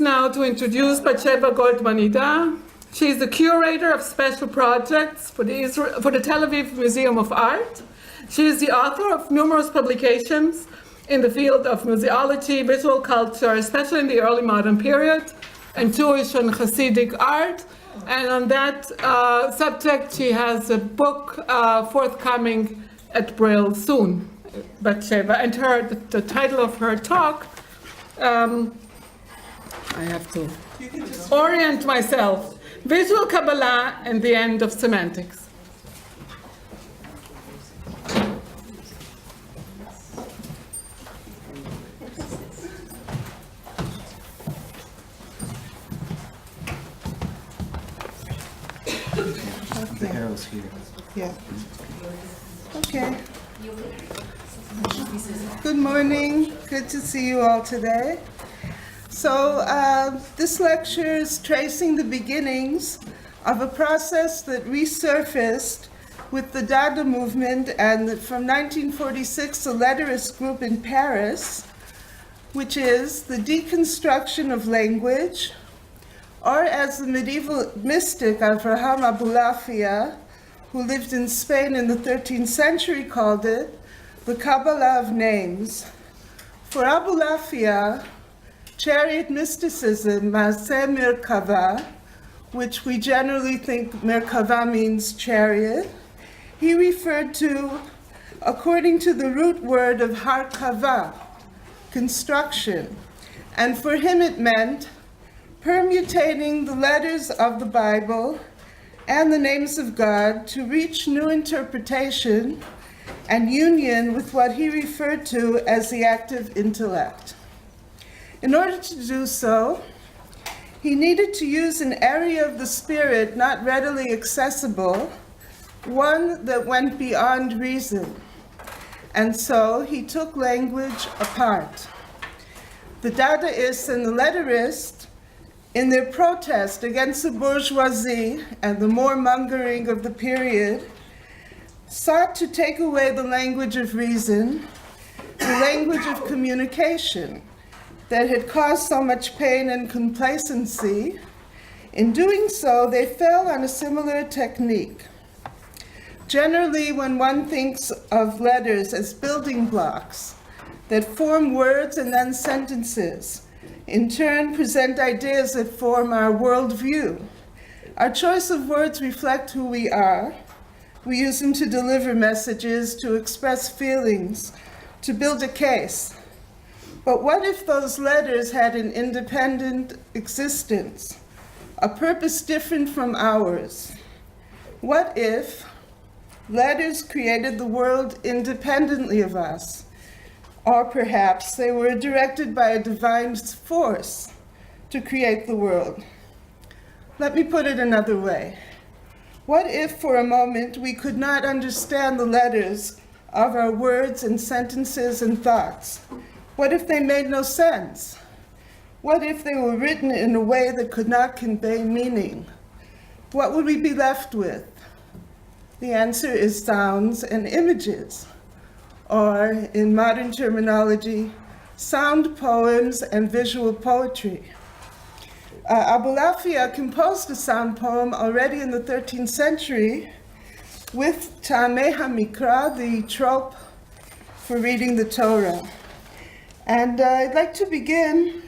now to introduce Batsheva Goldman-Ida. She is the curator of special projects for the Tel Aviv Museum of Art. She is the author of numerous publications in the field of museology, visual culture, especially in the early modern period, and Jewish and Hasidic art. And on that subject, she has a book forthcoming at Brill soon, Batsheva. And the title of her talk, I have to orient myself, Visual Kabbalah and the End of Semantics. The arrow's here. Yeah. Okay. Good morning. Good to see you all today. So this lecture is tracing the beginnings of a process that resurfaced with the Dada movement and from 1946 a letterist group in Paris, which is the deconstruction of language, or as the medieval mystic Avraham Abulafia, who lived in Spain in the 13th century, called it, the Kabbalah of names. For Abulafia, chariot mysticism, Maaseh Merkava, which we generally think Merkava means chariot, he referred to according to the root word of Harkava, construction. And for him it meant permutating the letters of the Bible and the names of God to reach new interpretation and union with what he referred to as the active intellect. In order to do so, he needed to use an area of the spirit not readily accessible, one that went beyond reason. And so he took language apart. The Dadaists and the letterists, in their protest against the bourgeoisie and the warmongering of the period, sought to take away the language of reason, the language of communication that had caused so much pain and complacency. In doing so, they fell on a similar technique. Generally, when one thinks of letters as building blocks that form words and then sentences, in turn present ideas that form our worldview. Our choice of words reflect who we are. We use them to deliver messages, to express feelings, to build a case. But what if those letters had an independent existence, a purpose different from ours? What if letters created the world independently of us? Or perhaps they were directed by a divine force to create the world. Let me put it another way. What if for a moment we could not understand the letters of our words and sentences and thoughts? What if they made no sense? What if they were written in a way that could not convey meaning? What would we be left with? The answer is sounds and images, or in modern terminology, sound poems and visual poetry. Abulafia composed a sound poem already in the 13th century with Ta'amei HaMikra, the trope for reading the Torah. And I'd like to begin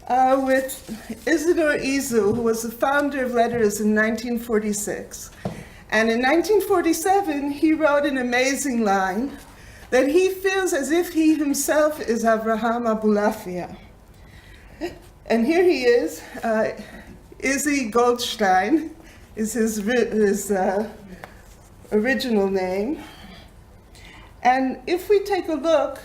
with Isidore Izu, who was the founder of letters in 1946. And in 1947, he wrote an amazing line that he feels as if he himself is Avraham Abulafia. And here he is, Izzy Goldstein is his original name. And if we take a look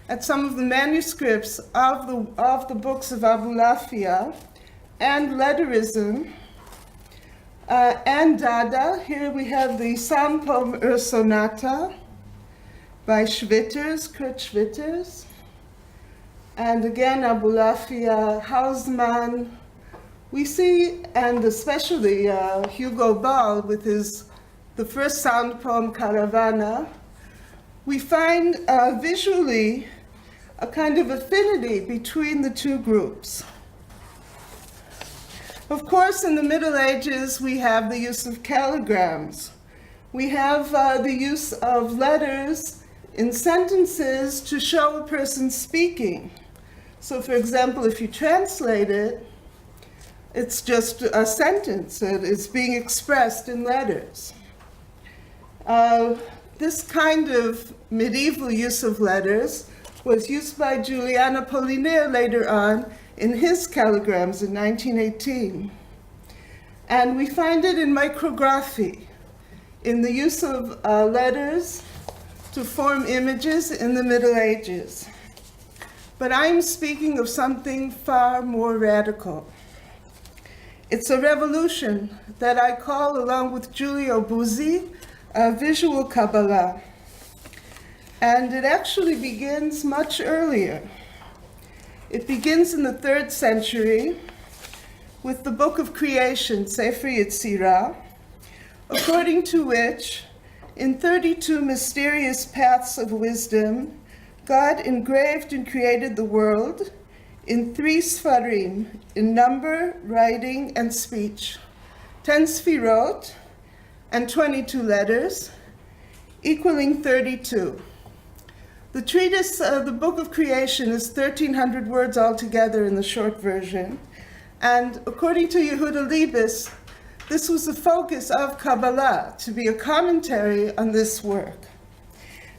at some of the manuscripts of the books of Abulafia and letterism and Dada, here we have the sound poem Ur Sonata by Schwitters, Kurt Schwitters, and again Abulafia, Hausmann. We see, and especially Hugo Ball with the first sound poem Caravana, we find visually a kind of affinity between the two groups. Of course, in the Middle Ages, we have the use of calligrams. We have the use of letters in sentences to show a person speaking. So, for example, if you translate it, it's just a sentence that is being expressed in letters. This kind of medieval use of letters was used by Julian Apollinaire later on in his calligrams in 1918. And we find it in micrography, in the use of letters to form images in the Middle Ages. But I'm speaking of something far more radical. It's a revolution that I call, along with Giulio Buzzi, visual Kabbalah. And it actually begins much earlier. It begins in the 3rd century with the book of creation, Sefer Yetzirah, according to which, in 32 mysterious paths of wisdom, God engraved and created the world in 3 sfarim, in number, writing, and speech, 10 sfirot, and 22 letters, equaling 32. The treatise, the Book of Creation, is 1,300 words altogether in the short version, and according to Yehuda Liebes, this was the focus of Kabbalah, to be a commentary on this work.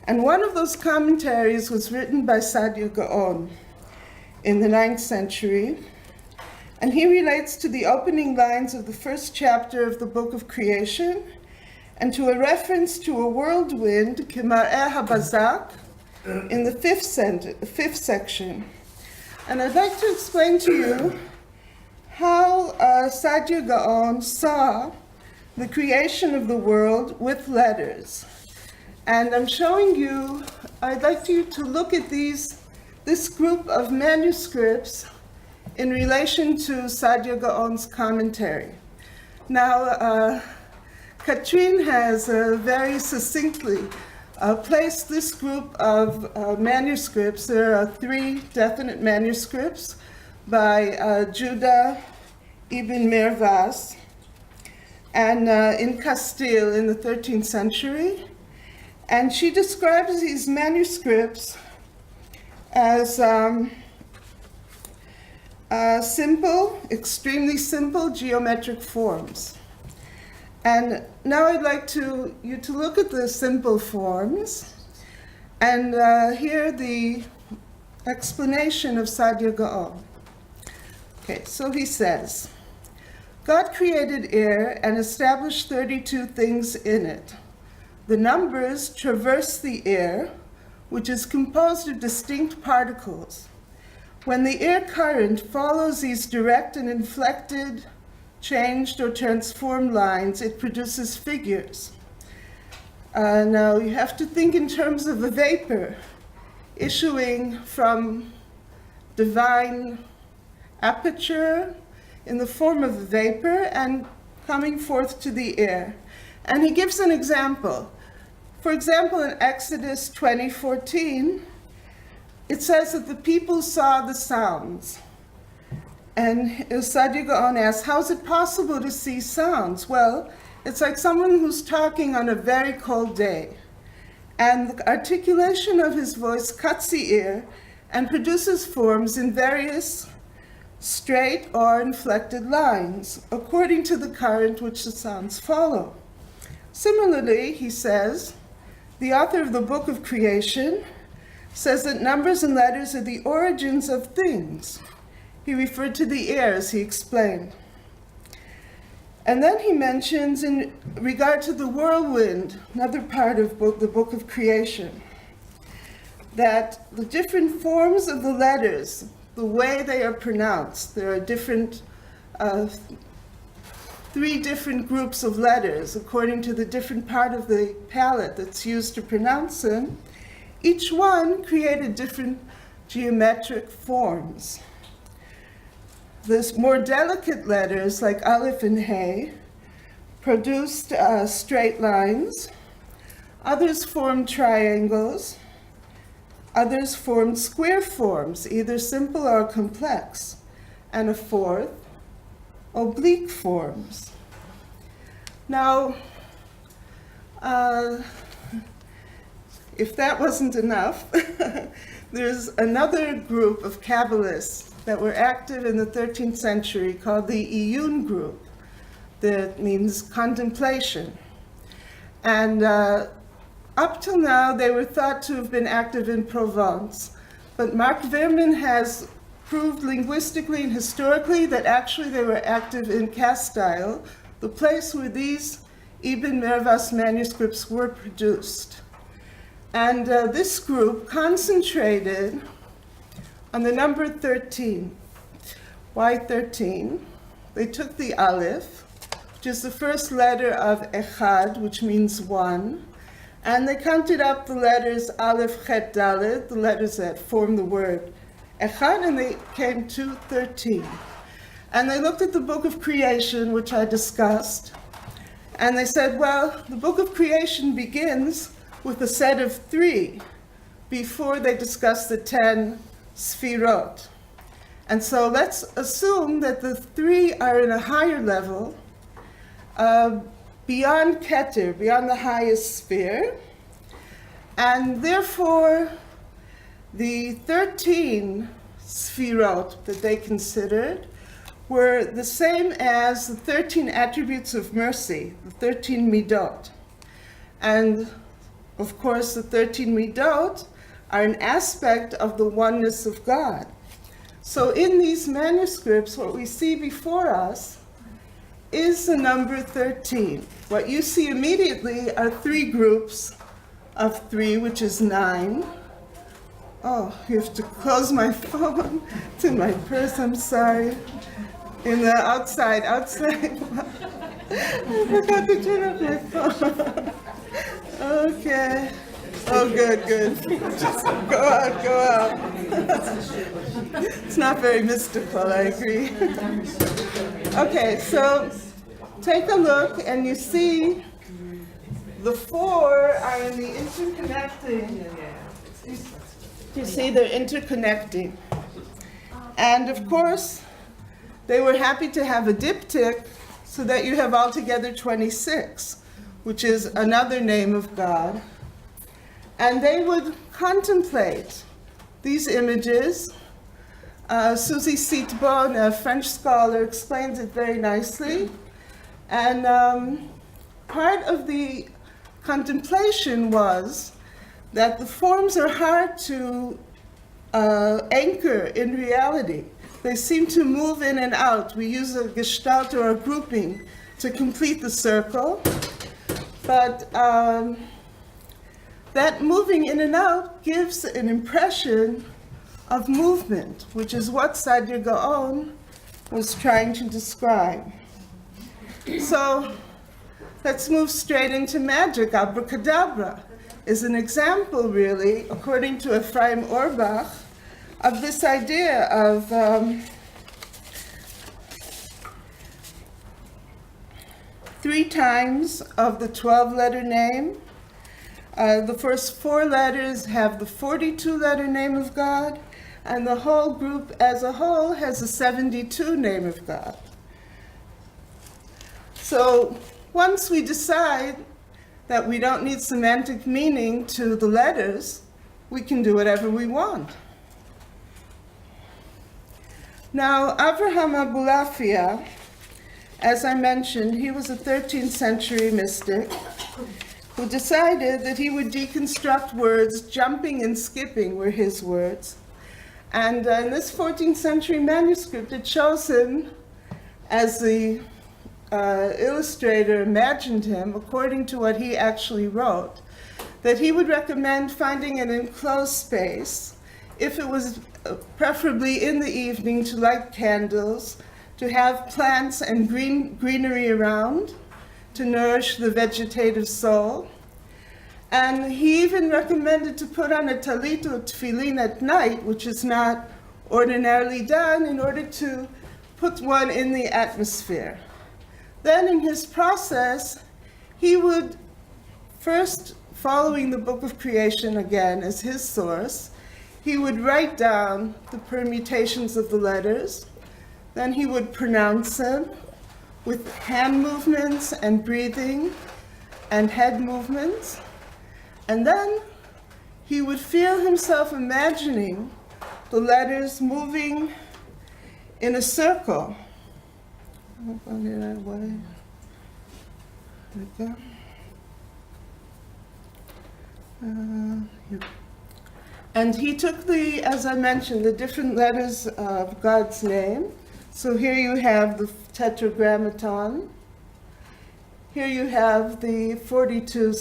And one of those commentaries was written by Saadia Gaon in the 9th century, and he relates to the opening lines of the 1st chapter of the Book of Creation and to a reference to a whirlwind, Kemar'eh HaBazak, in the 5th section. And I'd like to explain to you how Saadia Gaon saw the creation of the world with letters. And I'm showing you, I'd like you to look at this group of manuscripts in relation to Saadia Gaon's commentary. Now, Katrin has very succinctly placed this group of manuscripts. There are 3 definite manuscripts by Judah ibn Mirvas, and in Castile in the 13th century. And she describes these manuscripts as simple, extremely simple geometric forms. And now I'd like you to look at the simple forms and hear the explanation of Saadia Gaon. Okay, so he says, God created air and established 32 things in it. The numbers traverse the air, which is composed of distinct particles. When the air current follows these direct and inflected, changed or transformed lines, it produces figures. Now you have to think in terms of a vapor issuing from divine aperture in the form of a vapor and coming forth to the air. And he gives an example. For example, in Exodus 20:14, it says that the people saw the sounds. And Saadia Gaon asks, how is it possible to see sounds? Well, it's like someone who's talking on a very cold day. And the articulation of his voice cuts the ear and produces forms in various straight or inflected lines, according to the current which the sounds follow. Similarly, he says, the author of the Book of Creation says that numbers and letters are the origins of things. He referred to the air, as he explained. And then he mentions, in regard to the whirlwind, another part of the Book of Creation, that the different forms of the letters, the way they are pronounced, there are different 3 different groups of letters according to the different part of the palette that's used to pronounce them. Each one created different geometric forms. The more delicate letters, like Aleph and Hey, produced straight lines. Others formed triangles. Others formed square forms, either simple or complex. And a fourth oblique forms. Now, if that wasn't enough, there's another group of Kabbalists that were active in the 13th century called the Iyun group, that means contemplation. And up till now, they were thought to have been active in Provence. But Mark Veerman has proved linguistically and historically that actually they were active in Castile, the place where these Ibn Mirvas manuscripts were produced. And this group concentrated on the number 13. Why 13? They took the Aleph, which is the first letter of Echad, which means one, and they counted up the letters Aleph, Chet, Dalet, the letters that form the word Echad, and they came to 13. And they looked at the book of creation, which I discussed, and they said, well, the book of creation begins with a set of 3 before they discuss the 10 Sfirot. And so let's assume that the 3 are in a higher level, beyond Keter, beyond the highest sphere, and therefore the 13 Sfirot that they considered were the same as the 13 attributes of mercy, the 13 Midot. And of course, the 13 Midot are an aspect of the oneness of God. So in these manuscripts, what we see before us is the number 13. What you see immediately are 3 groups of 3, which is 9. Oh, you have to close my phone. It's in my purse, I'm sorry. In the outside. I forgot to turn off my phone. Okay. Oh, good. Just go out. It's not very mystical, I agree. Okay, so take a look and you see the 4 are in the interconnecting. You see they're interconnecting. And of course, they were happy to have a diptych so that you have altogether 26, which is another name of God. And they would contemplate these images. Susie Sitbon, a French scholar, explains it very nicely. And part of the contemplation was that the forms are hard to anchor in reality. They seem to move in and out. We use a gestalt or a grouping to complete the circle. But that moving in and out gives an impression of movement, which is what Saadia Gaon was trying to describe. So let's move straight into magic. Abracadabra is an example, really, according to Ephraim Orbach, of this idea of three times of the 12-letter name. The first 4 letters have the 42-letter name of God, and the whole group as a whole has a 72 name of God. So once we decide that we don't need semantic meaning to the letters, we can do whatever we want. Now, Avraham Abulafia, as I mentioned, he was a 13th century mystic who decided that he would deconstruct words. Jumping and skipping were his words. And in this 14th century manuscript, it shows him, as the illustrator imagined him, according to what he actually wrote, that he would recommend finding an enclosed space, if it was preferably in the evening, to light candles, to have plants and greenery around, to nourish the vegetative soul. And he even recommended to put on a talit or tefillin at night, which is not ordinarily done, in order to put one in the atmosphere. Then in his process, he would first, following the book of creation again as his source, he would write down the permutations of the letters. Then he would pronounce them with hand movements and breathing and head movements. And then he would feel himself imagining the letters moving in a circle. There we go. And he took as I mentioned, the different letters of God's name. So here you have the tetragrammaton. Here you have the 42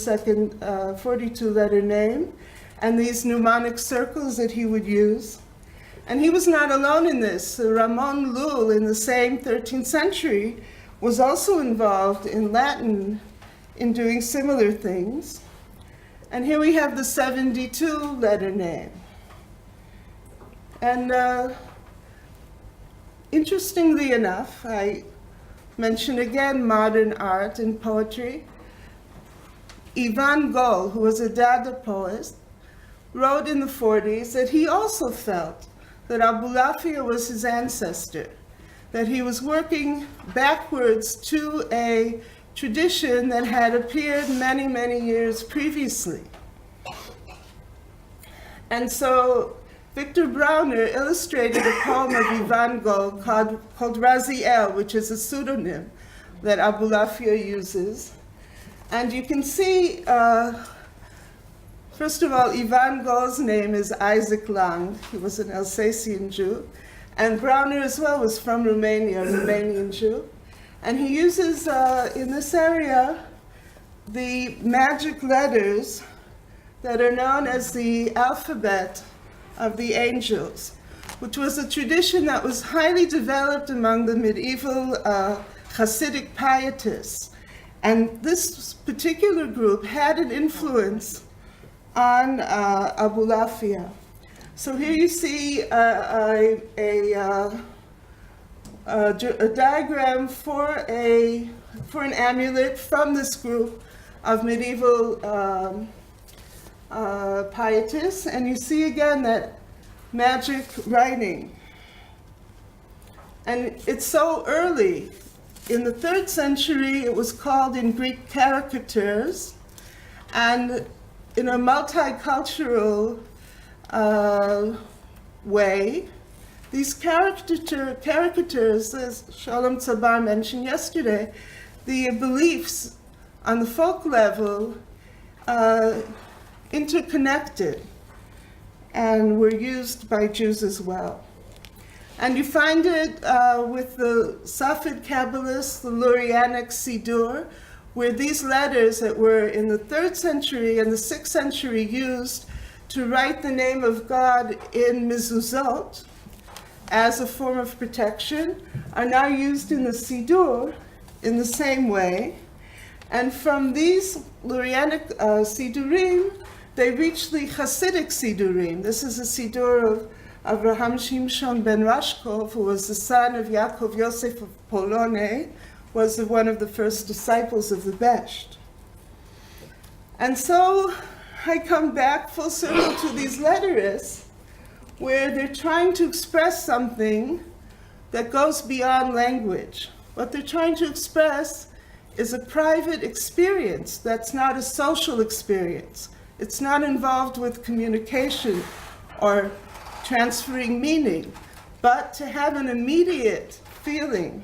letter name, and these mnemonic circles that he would use. And he was not alone in this. Ramon Llull, in the same 13th century, was also involved in Latin in doing similar things. And here we have the 72 letter name. And interestingly enough, I mention again modern art and poetry. Ivan Gol, who was a Dada poet, wrote in the 40s that he also felt that Abulafia was his ancestor, that he was working backwards to a tradition that had appeared many, many years previously. And so Victor Brauner illustrated a poem of Ivan Gol called Raziel, which is a pseudonym that Abulafia uses. And you can see, first of all, Ivan Gol's name is Isaac Lang. He was an Alsatian Jew. And Brauner as well was from Romania, a Romanian Jew. And he uses, in this area, the magic letters that are known as the alphabet of the angels, which was a tradition that was highly developed among the medieval Hasidic pietists. And this particular group had an influence on Abulafia. So here you see a diagram for an amulet from this group of medieval pietists, and you see again that magic writing. And it's so early. In the 3rd century, it was called in Greek characters, and in a multicultural way, these caricatures, as Shalom Tzabar mentioned yesterday, the beliefs on the folk level interconnected and were used by Jews as well. And you find it with the Safed Kabbalists, the Lurianic Siddur, where these letters that were in the 3rd century and the 6th century used to write the name of God in mezuzot as a form of protection are now used in the Siddur in the same way. And from these Lurianic Siddurim, they reach the Hasidic Siddurim. This is a Siddur of Avraham Shimshon ben Rashkov, who was the son of Yaakov Yosef of Polone, was one of the first disciples of the Besht. And so I come back full circle to these letterists, where they're trying to express something that goes beyond language. What they're trying to express is a private experience that's not a social experience. It's not involved with communication or transferring meaning, but to have an immediate feeling,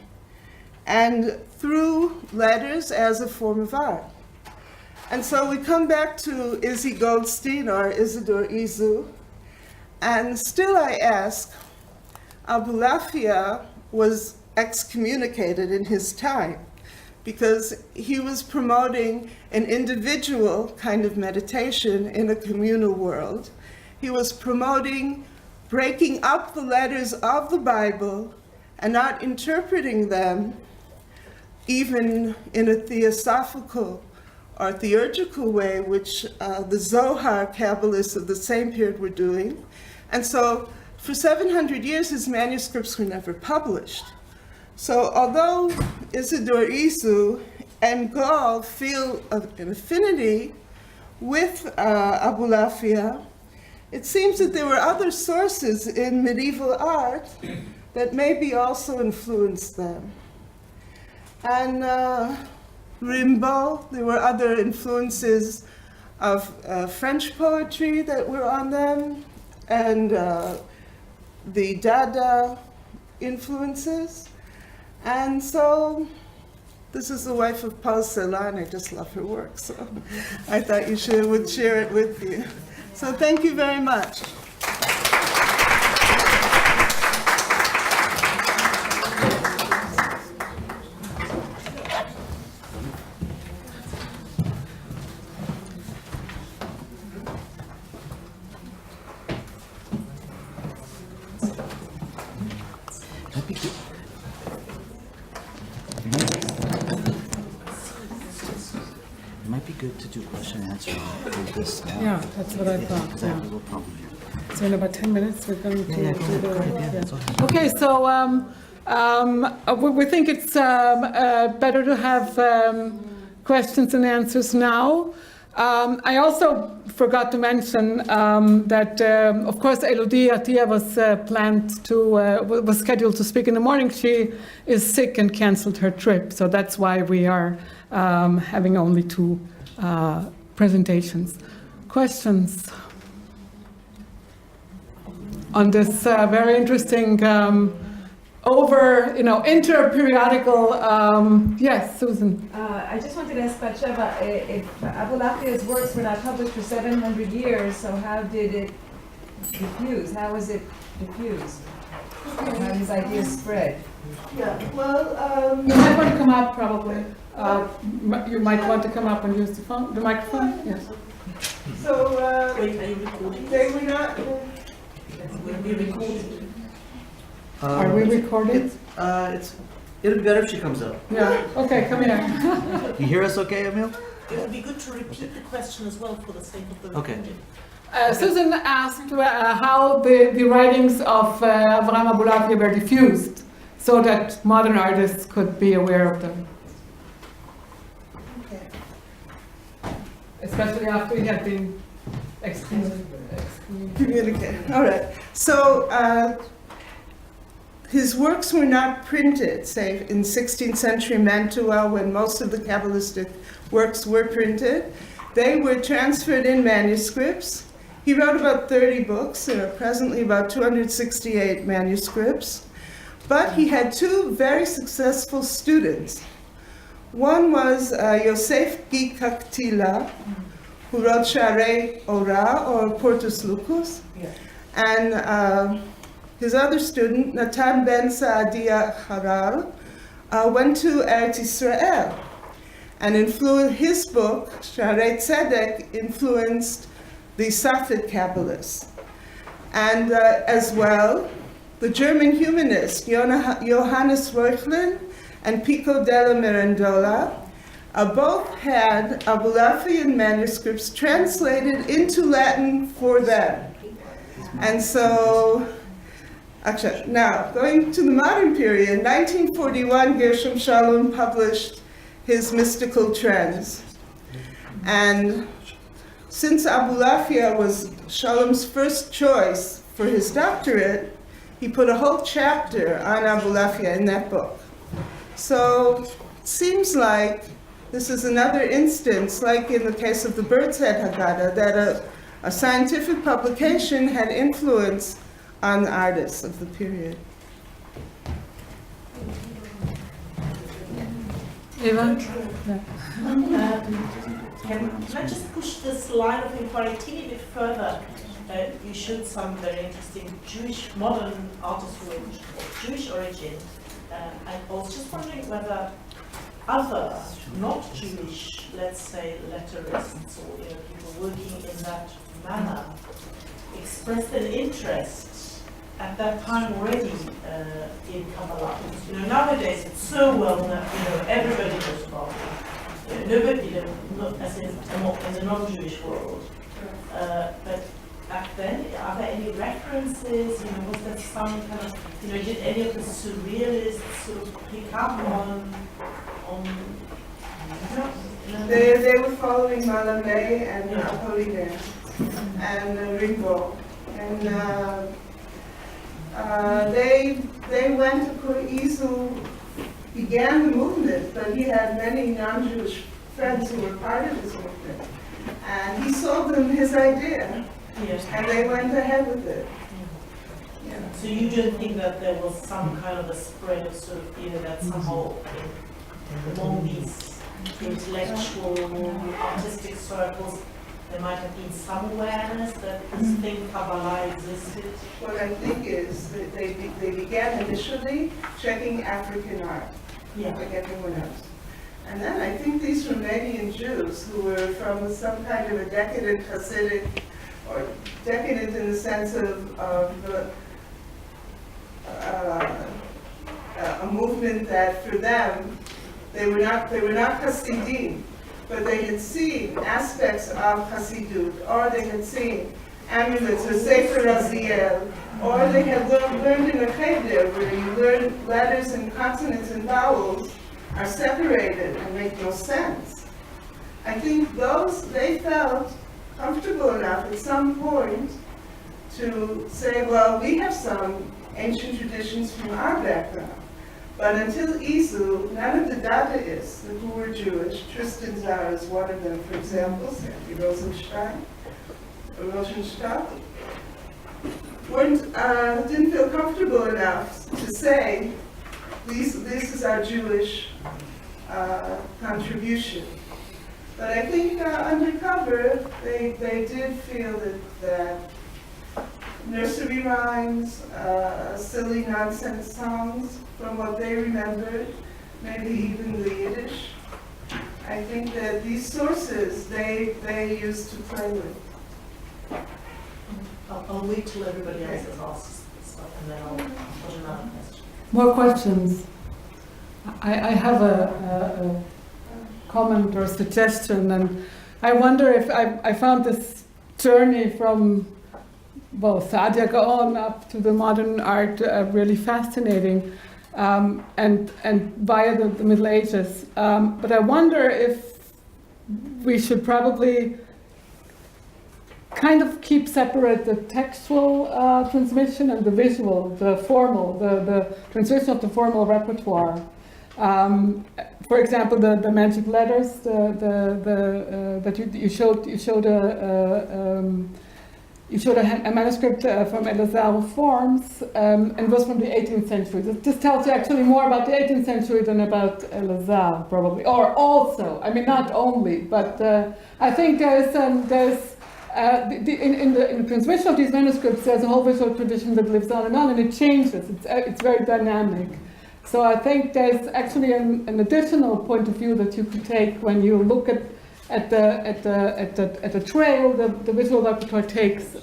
and through letters as a form of art. And so we come back to Izzy Goldstein or Isidore Izu, and still I ask, Abulafia was excommunicated in his time because he was promoting an individual kind of meditation in a communal world. He was promoting breaking up the letters of the Bible and not interpreting them even in a theosophical or theurgical way, which the Zohar Kabbalists of the same period were doing. And so for 700 years, his manuscripts were never published. So although Isidore Izu and Gol feel an affinity with Abulafia, it seems that there were other sources in medieval art that maybe also influenced them. And Rimbaud, there were other influences of French poetry that were on them, and the Dada influences. And so, this is the wife of Paul Celan. I just love her work, so I thought you would share it with you. So thank you very much. It might be good to do question and answer with this now. Yeah, that's what I thought. Because I have a little problem here. So in about 10 minutes, we're going to Go do ahead, the... go ahead, that's okay. Okay, so we think it's better to have questions and answers now. I also forgot to mention that, of course, Elodie Attia was was scheduled to speak in the morning. She is sick and canceled her trip, so that's why we are having only 2 presentations. Questions on this very interesting inter-periodical, yes, Susan. I just wanted to ask Batsheva, if Abulafia's works were not published for 700 years, so how did it diffuse? How was it diffused? How did his ideas spread? Yeah, well, You might want to come up, probably. You might want to come up and use the microphone. Yes. so Wait, are you recording? they were not. Will be recorded. Are we recording? It'll be better if she comes up. Yeah. Okay, come here. You hear us okay, Emil? It would be good to repeat the question as well for the sake of the Okay. recording. Susan asked how the writings of Avraham Abulafia were diffused so that modern artists could be aware of them, Okay. especially after he had been excommunicated. Communicate. All right. So his works were not printed, say, in 16th century Mantua, when most of the Kabbalistic works were printed. They were transferred in manuscripts. He wrote about 30 books. There are presently about 268 manuscripts. But he had 2 very successful students. One was Yosef Gikaktila, who wrote Sharei Ora, or Portus Lucus. Yeah. And his other student, Natan ben Saadia Harar, went to Eretz Israel. And his book, Sharei Tzedek, influenced the Safed Kabbalists. And as well, the German humanist Johannes Reuchlin and Pico della Mirandola both had Abulafian manuscripts translated into Latin for them. And so, actually, now, going to the modern period, in 1941, Gershom Shalom published his Mystical Trends. And since Abulafia was Shalom's first choice for his doctorate, he put a whole chapter on Abulafia in that book. So it seems like this is another instance, like in the case of the Bird's Head Haggadah, that a scientific publication had influence on the artists of the period. Eva? Can I just push this line of inquiry a teeny bit further? You showed some very interesting Jewish modern artists who were of Jewish origin. I was just wondering whether other, not Jewish, let's say, letterists or people working in that manner expressed an interest at that time already in Kabbalah. Nowadays it's so well known, everybody knows about it. Nobody, as in the non-Jewish world. But back then, are there any references? Was there some kind of, did any of the surrealists sort of pick up on They were following Mallarmé and Apollinaire and Rimbaud. And they they went to Isu, began the movement, but he had many non-Jewish friends who were part of his movement. And he sold them his idea, Yes. and they went ahead with it. Yeah. So you don't think that there was some kind of a spread of sort of fear that somehow among these intellectual, artistic circles, there might have been some awareness that this thing Kabbalah existed? What I think is that they began initially checking African art, Yeah. like everyone else. And then I think these Romanian Jews who were from some kind of a decadent Hasidic, or decadent in the sense of a movement that for them, they were not Hasidim, but they had seen aspects of Hasidut, or they had seen amulets or Sefer Raziel, or they had learned in a cheder where you learn letters and consonants and vowels are separated and make no sense. I think they felt comfortable enough at some point to say, well, we have some ancient traditions from our background. But until Isu, none of the Dadaists who were Jewish, Tristan Tzar is one of them, for example, Sandy Rosenstein, didn't feel comfortable enough to say, this is our Jewish contribution. But I think undercover, they did feel that nursery rhymes, silly nonsense songs, from what they remembered, maybe even the Yiddish. I think that these sources they used to play with. I'll wait till everybody else has asked stuff and then I'll put another question. More questions? I have a comment or suggestion, and I wonder if I found this journey from Sadia Gaon up to the modern art really fascinating, and via the Middle Ages. But I wonder if we should probably kind of keep separate the textual transmission and the visual, the formal, the transmission of the formal repertoire. For example, the magic letters that you showed a manuscript from Elazar Forms, and it was from the 18th century. This tells you actually more about the 18th century than about Elazar, probably, or also. I mean, not only, but I think in the transmission of these manuscripts, there's a whole visual tradition that lives on, and it changes. It's very dynamic. So I think there's actually an additional point of view that you could take when you look at the trail the visual repertoire takes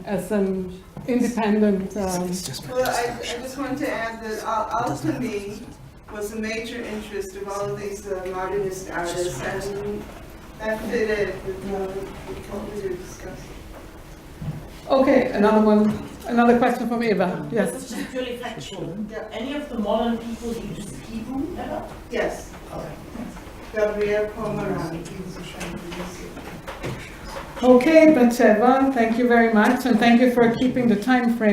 as an independent. Well, I just wanted to add that alchemy was a major interest of all of these modernist artists, and that fitted with what we were discussing. Okay, another question from Eva. Yes. This is just purely factual. Yeah. Any of the modern people use Hebrew ever? Yes. Okay. Gabriel Pomeran. Okay, Batsheva, thank you very much, and thank you for keeping the time frame.